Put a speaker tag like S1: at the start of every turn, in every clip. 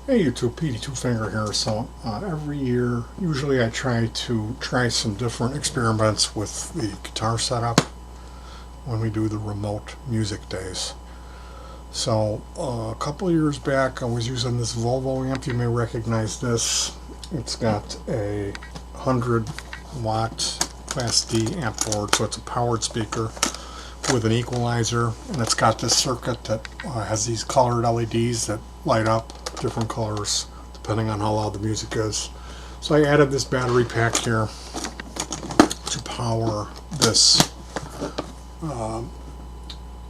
S1: Hey YouTube, Petey Two Finger here. So every year, usually I try some different experiments with the guitar setup when we do the remote music days. So a couple of years back, I was using this Volvo amp. You may recognize this. It's got a 100 watt Class D amp board, so it's a powered speaker with an equalizer, and it's got this circuit that has these colored LEDs that light up different colors depending on how loud the music is. So I added this battery pack here to power this Tom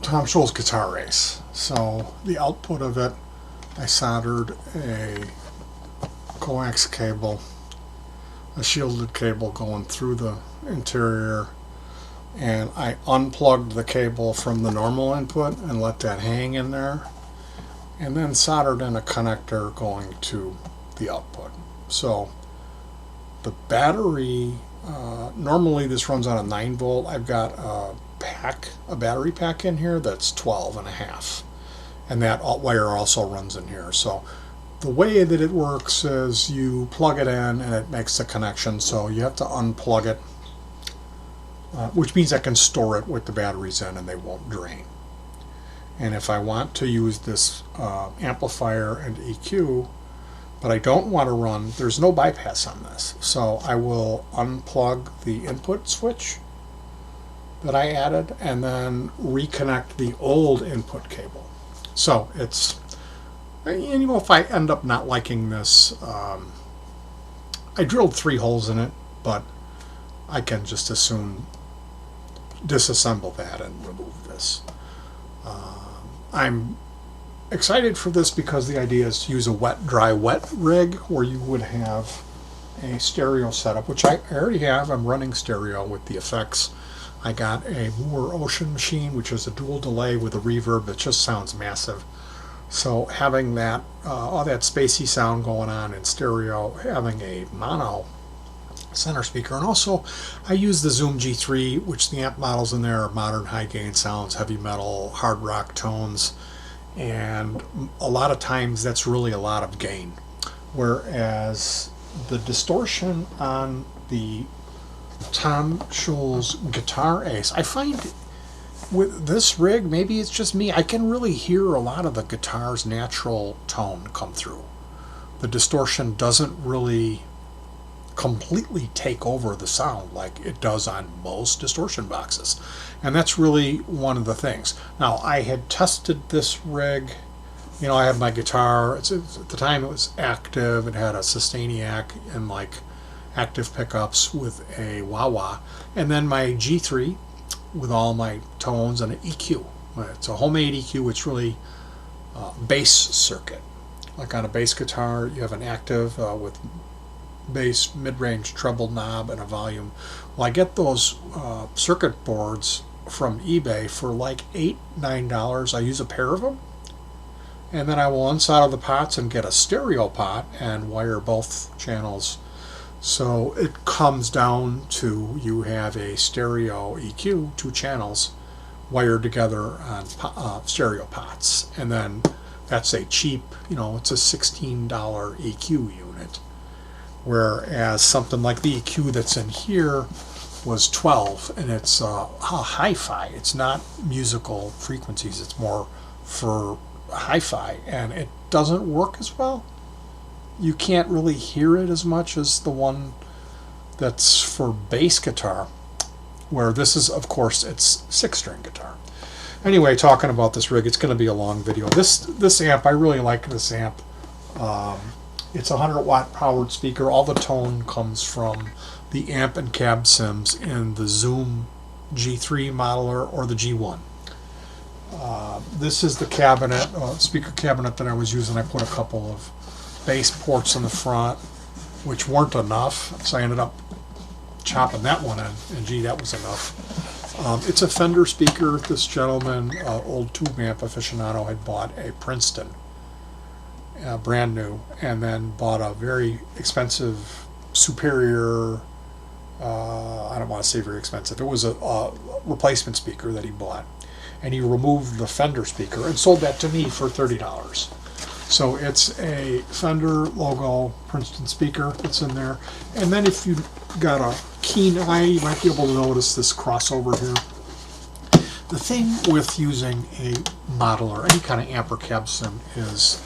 S1: Scholz guitar race. So the output of it, I soldered a coax cable, a shielded cable going through the interior, and I unplugged the cable from the normal input and let that hang in there, and then soldered in a connector going to the output. So the battery, normally this runs on a 9 volt. I've got a battery pack in here that's 12 and a half, and that wire also runs in here. So the way that it works is you plug it in and it makes the connection, so you have to unplug it, which means I can store it with the batteries in and they won't drain. And if I want to use this amplifier and EQ, but I don't want to run, there's no bypass on this. So I will unplug the input switch that I added and then reconnect the old input cable. So it's, if I end up not liking this, I drilled 3 holes in it, but I can just as soon disassemble that and remove this. I'm excited for this because the idea is to use a wet, dry, wet rig where you would have a stereo setup, which I already have. I'm running stereo with the effects. I got a Moore Ocean machine, which is a dual delay with a reverb that just sounds massive. So having that, all that spacey sound going on in stereo, having a mono center speaker, and also I use the Zoom G3, which the amp models in there are modern high gain sounds, heavy metal, hard rock tones, and a lot of times that's really a lot of gain, whereas the distortion on the Tom Scholz Guitar Ace, I find with this rig, maybe it's just me, I can really hear a lot of the guitar's natural tone come through. The distortion doesn't really completely take over the sound like it does on most distortion boxes, and that's really one of the things. Now, I had tested this rig. I had my guitar, at the time it was active. It had a Sustainiac and like active pickups with a wah-wah, and then my G3 with all my tones and an EQ. It's a homemade EQ. It's really bass circuit. Like on a bass guitar, you have an active with bass, mid-range treble knob, and a volume. Well, I get those circuit boards from eBay for like $8-9. I use a pair of them, and then I will unsolder the pots and get a stereo pot and wire both channels. So it comes down to you have a stereo EQ, 2 channels wired together on stereo pots, and then that's a cheap, it's a $16 EQ unit. Whereas something like the EQ that's in here was 12, and it's hi-fi. It's not musical frequencies. It's more for hi-fi, and it doesn't work as well. You can't really hear it as much as the one that's for bass guitar, where this is, of course, it's 6-string guitar. Anyway, talking about this rig, it's going to be a long video. This amp, I really like this amp. It's a 100-watt powered speaker. All the tone comes from the amp and cab sims in the Zoom G3 modeler or the G1. This is the cabinet, speaker cabinet that I was using. I put a couple of bass ports in the front, which weren't enough, so I ended up chopping that one in, and gee, that was enough. It's a Fender speaker. This gentleman, old tube amp aficionado, had bought a Princeton, brand new, and then bought a very expensive Superior, I don't want to say very expensive, it was a replacement speaker that he bought, and he removed the Fender speaker and sold that to me for $30. So it's a Fender logo Princeton speaker that's in there. And then if you got a keen eye, you might be able to notice this crossover here. The thing with using a model or any kind of amp or cab sim is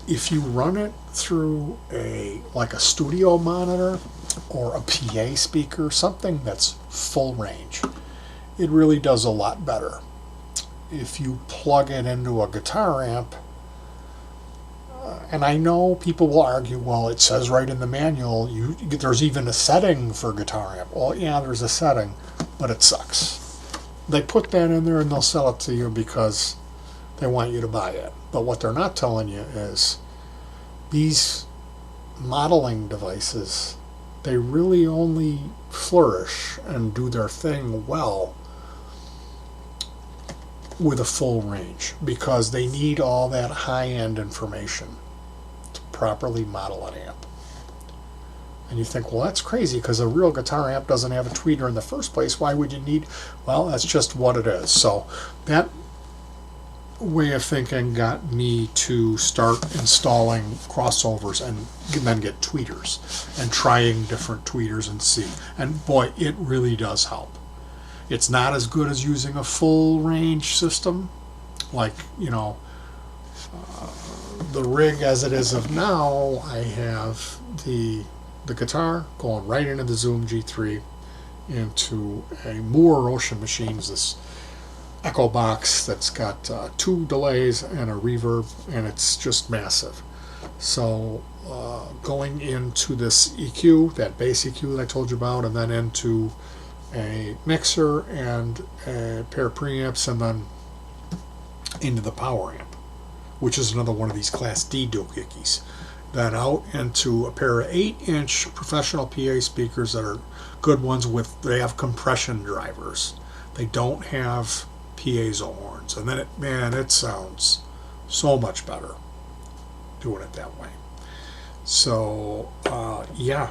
S1: if you run it through like a studio monitor or a PA speaker, something that's full range, it really does a lot better. If you plug it into a guitar amp, and I know people will argue, well, it says right in the manual, there's even a setting for guitar amp. Well, yeah, there's a setting, but it sucks. They put that in there and they'll sell it to you because they want you to buy it. But what they're not telling you is these modeling devices, they really only flourish and do their thing well with a full range because they need all that high-end information to properly model an amp. And you think, well, that's crazy because a real guitar amp doesn't have a tweeter in the first place. Why would you need? Well, that's just what it is. So that way of thinking got me to start installing crossovers and then get tweeters and trying different tweeters and see. And boy, it really does help. It's not as good as using a full range system, like, the rig as it is of now. I have the guitar going right into the Zoom G3 into a Moore Ocean Machines, this Echo box that's got 2 delays and a reverb, and it's just massive. So going into this EQ, that bass EQ that I told you about, and then into a mixer and a pair of preamps, and then into the power amp, which is another one of these Class D doohickeys. Then out into a pair of 8-inch professional PA speakers that are good ones they have compression drivers. They don't have piezo horns, and then it sounds so much better doing it that way. So yeah,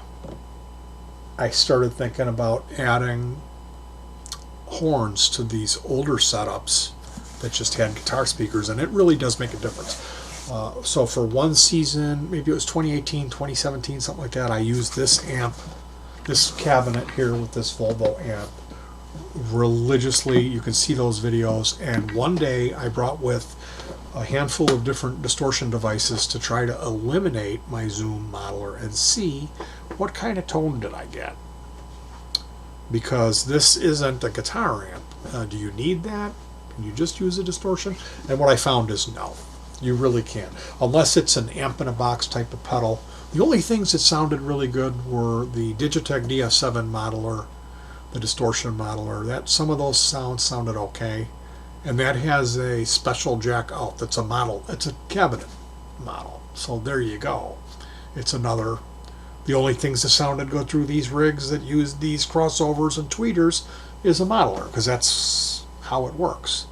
S1: I started thinking about adding horns to these older setups that just had guitar speakers, and it really does make a difference. So for one season, maybe it was 2018, 2017, something like that, I used this amp, this cabinet here with this Volvo amp religiously. You can see those videos. And one day I brought with a handful of different distortion devices to try to eliminate my Zoom modeler and see what kind of tone did I get. Because this isn't a guitar amp. Do you need that? Can you just use a distortion? And what I found is no. You really can't. Unless it's an amp in a box type of pedal. The only things that sounded really good were the Digitech DS7 modeler, the distortion modeler. Some of those sounds sounded okay. And that has a special jack out that's a model. It's a cabinet model. So there you go. It's another. The only things that sounded good through these rigs that use these crossovers and tweeters is a modeler, because that's how it works.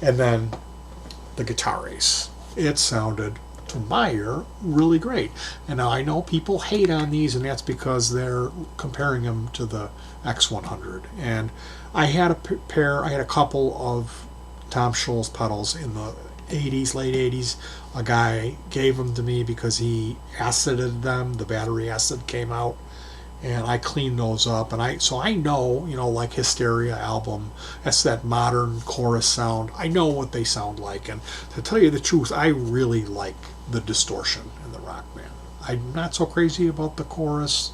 S1: And then the Guitar Ace. It sounded, to my ear, really great. And now I know people hate on these, and that's because they're comparing them to the X100. And I had a couple of Tom Scholz pedals in the 80s, late 80s. A guy gave them to me because he acided them. The battery acid came out, and I cleaned those up. And so I know, like Hysteria album, that's that modern chorus sound. I know what they sound like. And to tell you the truth, I really like the distortion in the Rockman. I'm not so crazy about the chorus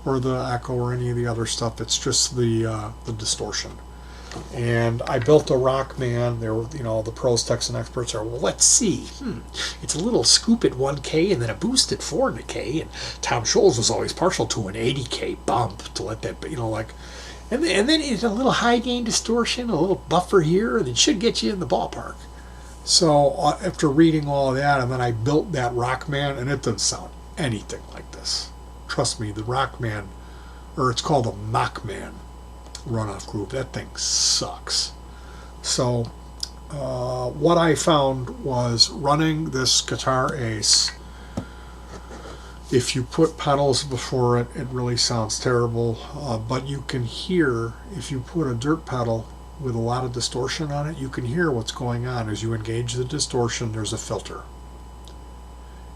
S1: or the echo or any of the other stuff. It's just the distortion. And I built a Rockman. There were, the pros, techs, and experts are, well, let's see. It's a little scoop at 1K and then a boost at 4K. And Tom Scholz was always partial to an 80K bump to let that, and then it's a little high gain distortion, a little buffer here, and it should get you in the ballpark. So after reading all of that, and then I built that Rockman, and it doesn't sound anything like this. Trust me, the Rockman, or it's called a Mockman runoff group, that thing sucks. So what I found was running this Guitar Ace, if you put pedals before it, it really sounds terrible, but you can hear, if you put a dirt pedal with a lot of distortion on it, you can hear what's going on. As you engage the distortion, there's a filter.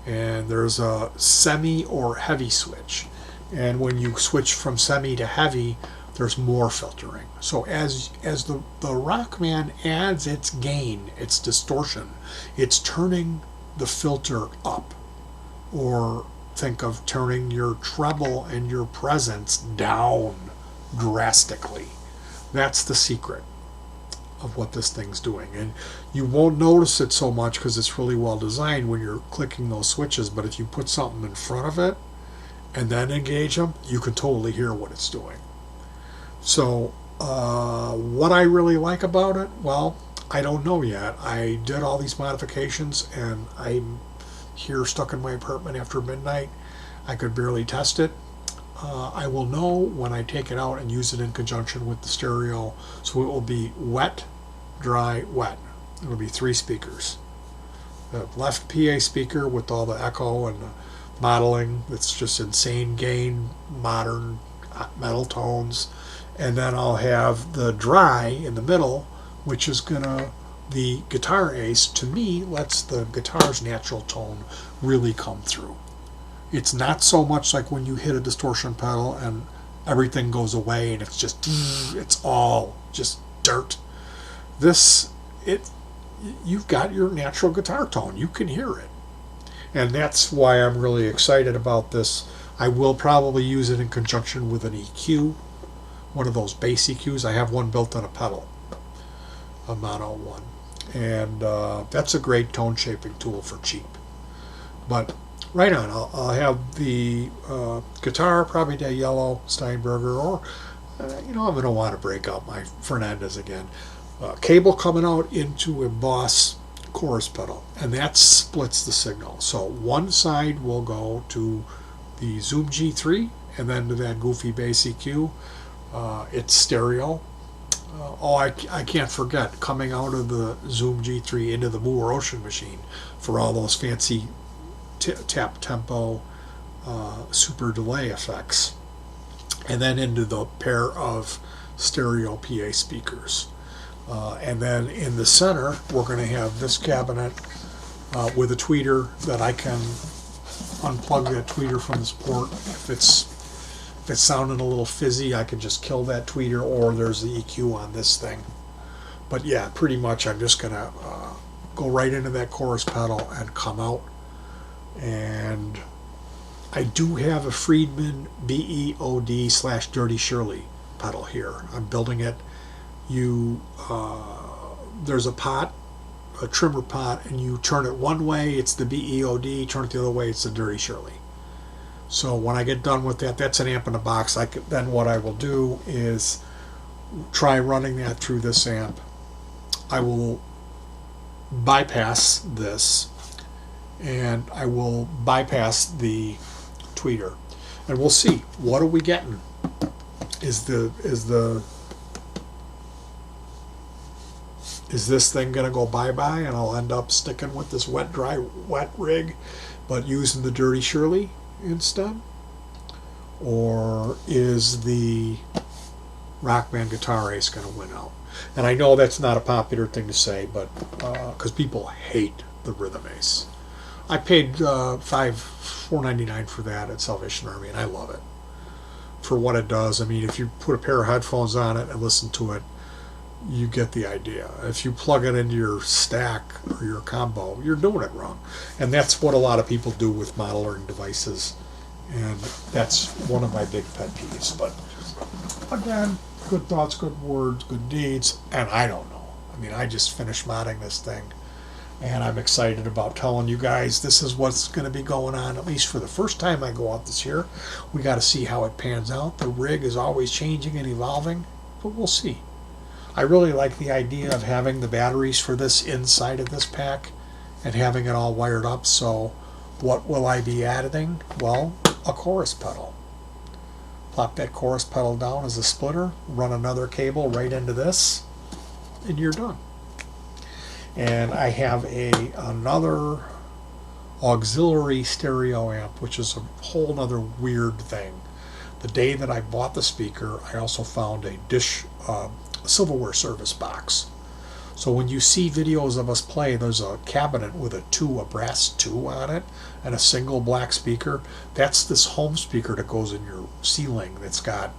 S1: And there's a semi or heavy switch. And when you switch from semi to heavy, there's more filtering. So as the Rockman adds its gain, its distortion, it's turning the filter up. Or think of turning your treble and your presence down drastically. That's the secret of what this thing's doing. And you won't notice it so much because it's really well designed when you're clicking those switches, but if you put something in front of it and then engage them, you can totally hear what it's doing. So what I really like about it, well, I don't know yet. I did all these modifications and I'm here stuck in my apartment after midnight. I could barely test it. I will know when I take it out and use it in conjunction with the stereo. So it will be wet, dry, wet. It'll be 3 speakers. The left PA speaker with all the echo and the modeling. It's just insane gain, modern metal tones. And then I'll have the dry in the middle, which is gonna, the guitar ace to me lets the guitar's natural tone really come through. It's not so much like when you hit a distortion pedal and everything goes away and it's just, it's all just dirt. This, you've got your natural guitar tone. You can hear it. And that's why I'm really excited about this. I will probably use it in conjunction with an EQ, one of those bass EQs. I have one built on a pedal, a mono one. And that's a great tone shaping tool for cheap. But right on, I'll have the guitar, probably the yellow Steinberger, or I'm going to want to break out my Fernandez again. Cable coming out into a Boss chorus pedal, and that splits the signal. So one side will go to the Zoom G3, and then to that goofy bass EQ. It's stereo. I can't forget coming out of the Zoom G3 into the Moore Ocean machine for all those fancy tap tempo super delay effects, and then into the pair of stereo PA speakers, and then in the center we're going to have this cabinet with a tweeter that I can unplug that tweeter from this port. If it's sounding a little fizzy, I can just kill that tweeter, or there's the EQ on this thing. But yeah, pretty much I'm just going to go right into that chorus pedal and come out. And I do have a Friedman BEOD/Dirty Shirley pedal here. I'm building it. There's a pot, a trimmer pot, and you turn it one way, it's the BEOD, turn it the other way, it's the Dirty Shirley. So when I get done with that, that's an amp in a box. Then what I will do is try running that through this amp. I will bypass this, and I will bypass the tweeter, and we'll see, what are we getting. Is this thing gonna go bye-bye and I'll end up sticking with this wet dry wet rig but using the Dirty Shirley instead? Or is the Rockman guitar ace gonna win out? And I know that's not a popular thing to say, but because people hate the rhythm ace. I paid $4.99 for that at Salvation Army, and I love it for what it does. I mean, if you put a pair of headphones on it and listen to it, you get the idea. If you plug it into your stack or your combo, you're doing it wrong. And that's what a lot of people do with model learning devices, and that's one of my big pet peeves. But again, good thoughts, good words, good deeds, and I don't know. I mean, I just finished modding this thing, and I'm excited about telling you guys this is what's going to be going on, at least for the first time I go out this year. We got to see how it pans out. The rig is always changing and evolving, but we'll see. I really like the idea of having the batteries for this inside of this pack and having it all wired up. So what will I be adding? Well, a chorus pedal. Plop that chorus pedal down as a splitter, run another cable right into this, and you're done. And I have another auxiliary stereo amp, which is a whole nother weird thing. The day that I bought the speaker, I also found a silverware service box. So when you see videos of us play, there's a cabinet with a brass 2 on it, and a single black speaker. That's this home speaker that goes in your ceiling that's got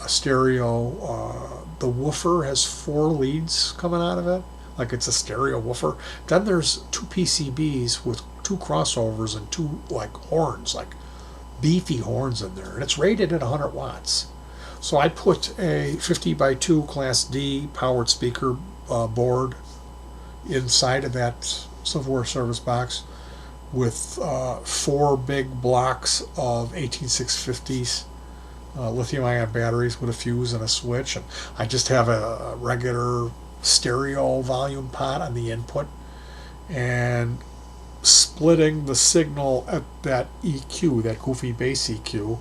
S1: a stereo. The woofer has 4 leads coming out of it, like it's a stereo woofer. Then there's 2 PCBs with 2 crossovers and 2 like horns, like beefy horns in there, and it's rated at 100 watts. So I put a 50 by 2 Class D powered speaker board inside of that silverware service box with 4 big blocks of 18650s lithium-ion batteries with a fuse and a switch, and I just have a regular stereo volume pot on the input, and splitting the signal at that EQ, that goofy bass EQ,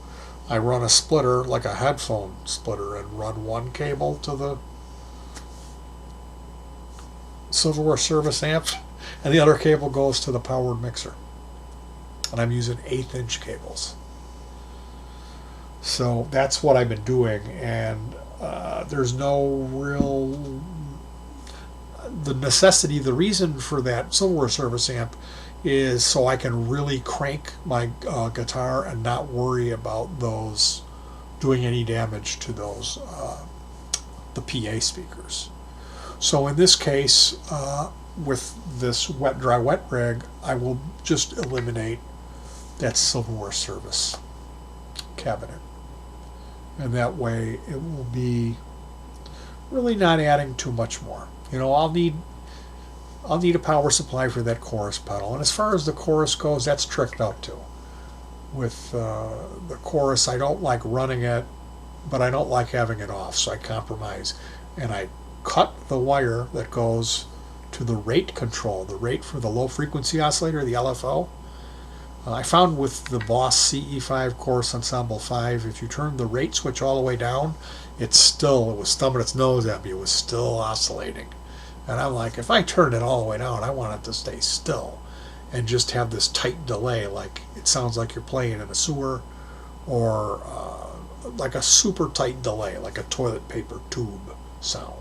S1: I run a splitter like a headphone splitter and run one cable to the silverware service amp, and the other cable goes to the powered mixer. And I'm using 1/8" cables. So that's what I've been doing, and there's no real the necessity. The reason for that silverware service amp is so I can really crank my guitar and not worry about those doing any damage to those the PA speakers. So in this case, with this wet dry wet rig, I will just eliminate that silverware service cabinet, and that way it will be really not adding too much more. You know, I'll need a power supply for that chorus pedal, and as far as the chorus goes, that's tricked out too. With the chorus, I don't like running it, but I don't like having it off, so I compromise, and I cut the wire that goes to the rate control, the rate for the low frequency oscillator, the LFO. I found with the Boss CE5 Chorus Ensemble 5, if you turn the rate switch all the way down, it was thumbing its nose at me, it was still oscillating. And I'm like, if I turn it all the way down, I want it to stay still and just have this tight delay, like it sounds like you're playing in a sewer, or like a super tight delay, like a toilet paper tube sound.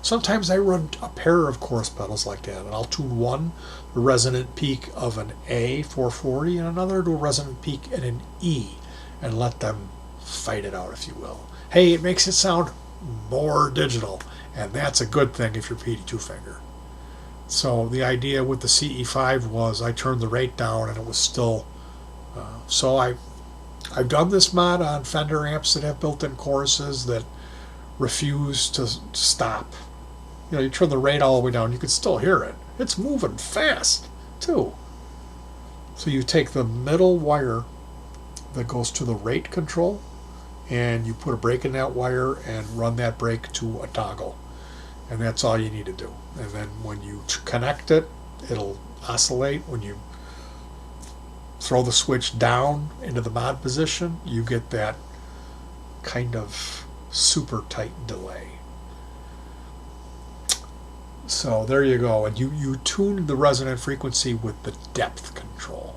S1: Sometimes I run a pair of chorus pedals like that, and I'll tune one to a resonant peak of an A 440 and another to a resonant peak at an E, and let them fight it out, if you will. Hey, it makes it sound more digital, and that's a good thing if you're Petey Two Finger. So the idea with the CE5 was I turned the rate down and it was still, so I've done this mod on Fender amps that have built-in choruses that refuse to stop. You know, you turn the rate all the way down, you can still hear it. It's moving fast, too. So you take the middle wire that goes to the rate control, and you put a break in that wire and run that break to a toggle. And that's all you need to do. And then when you connect it, it'll oscillate. When you throw the switch down into the mod position, you get that kind of super tight delay. So there you go. And you tune the resonant frequency with the depth control.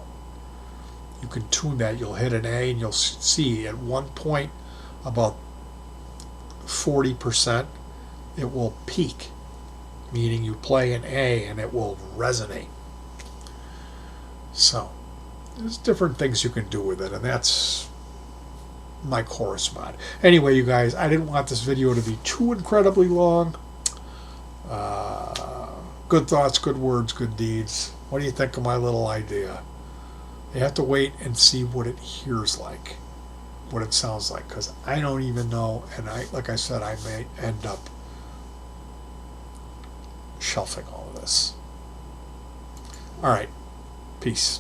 S1: You can tune that. You'll hit an A and you'll see at one point about 40% it will peak, meaning you play an A and it will resonate. So there's different things you can do with it, and that's my chorus mod. Anyway, you guys, I didn't want this video to be too incredibly long. Good thoughts, good words, good deeds. What do you think of my little idea? You have to wait and see what it hears like, what it sounds like, because I don't even know, and like I said, I may end up shelving all of this. All right, peace.